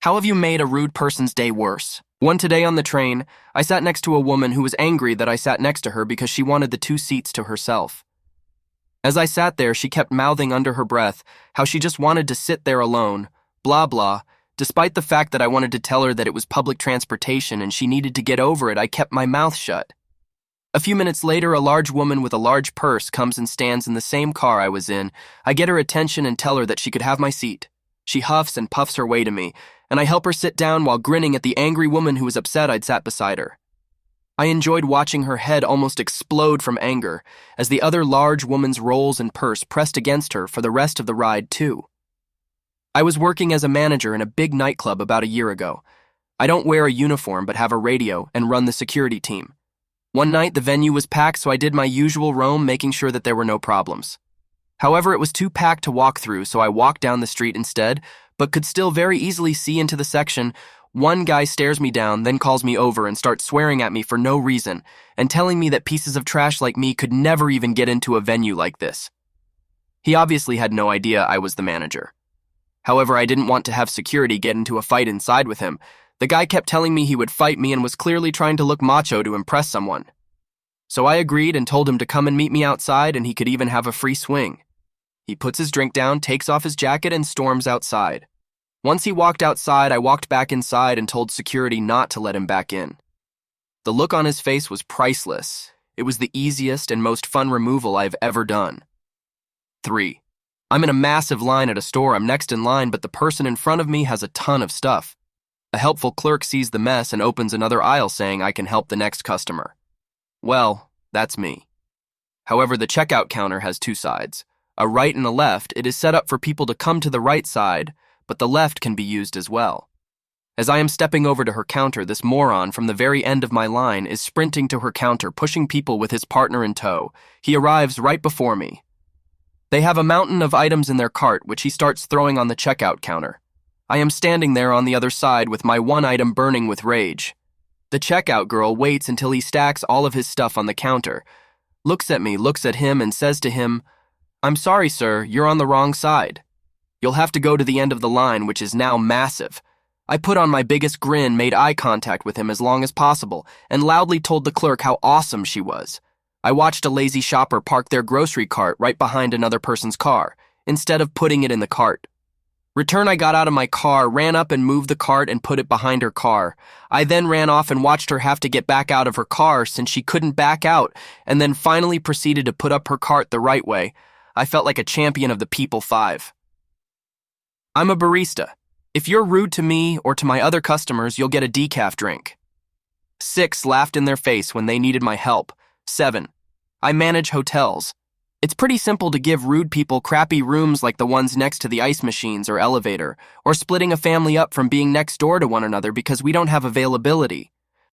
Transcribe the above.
How have you made a rude person's day worse? One today on the train, I sat next to a woman who was angry that I sat next to her because she wanted the 2 seats to herself. As I sat there, she kept mouthing under her breath how she just wanted to sit there alone, blah blah. Despite the fact that I wanted to tell her that it was public transportation and she needed to get over it, I kept my mouth shut. A few minutes later, a large woman with a large purse comes and stands in the same car I was in. I get her attention and tell her that she could have my seat. She huffs and puffs her way to me, and I help her sit down while grinning at the angry woman who was upset I'd sat beside her. I enjoyed watching her head almost explode from anger as the other large woman's rolls and purse pressed against her for the rest of the ride, too. I was working as a manager in a big nightclub about a year ago. I don't wear a uniform but have a radio and run the security team. One night, the venue was packed, so I did my usual roam, making sure that there were no problems. However, it was too packed to walk through, so I walked down the street instead, but could still very easily see into the section. One guy stares me down, then calls me over and starts swearing at me for no reason and telling me that pieces of trash like me could never even get into a venue like this. He obviously had no idea I was the manager. However, I didn't want to have security get into a fight inside with him. The guy kept telling me he would fight me and was clearly trying to look macho to impress someone. So I agreed and told him to come and meet me outside, and he could even have a free swing. He puts his drink down, takes off his jacket, and storms outside. Once he walked outside, I walked back inside and told security not to let him back in. The look on his face was priceless. It was the easiest and most fun removal I've ever done. 3. I'm in a massive line at a store. I'm next in line, but the person in front of me has a ton of stuff. A helpful clerk sees the mess and opens another aisle saying I can help the next customer. Well, that's me. However, the checkout counter has 2 sides. A right and a left. It is set up for people to come to the right side, but the left can be used as well. As I am stepping over to her counter, this moron from the very end of my line is sprinting to her counter, pushing people with his partner in tow. He arrives right before me. They have a mountain of items in their cart, which he starts throwing on the checkout counter. I am standing there on the other side with my one item burning with rage. The checkout girl waits until he stacks all of his stuff on the counter, looks at me, looks at him, and says to him, "I'm sorry, sir, you're on the wrong side. You'll have to go to the end of the line, which is now massive." I put on my biggest grin, made eye contact with him as long as possible, and loudly told the clerk how awesome she was. I watched a lazy shopper park their grocery cart right behind another person's car, instead of putting it in the cart. I got out of my car, ran up and moved the cart and put it behind her car. I then ran off and watched her have to get back out of her car since she couldn't back out, and then finally proceeded to put up her cart the right way. I felt like a champion of the people. 5. I'm a barista. If you're rude to me or to my other customers, you'll get a decaf drink. 6. Laughed in their face when they needed my help. 7. I manage hotels. It's pretty simple to give rude people crappy rooms like the ones next to the ice machines or elevator, or splitting a family up from being next door to one another because we don't have availability.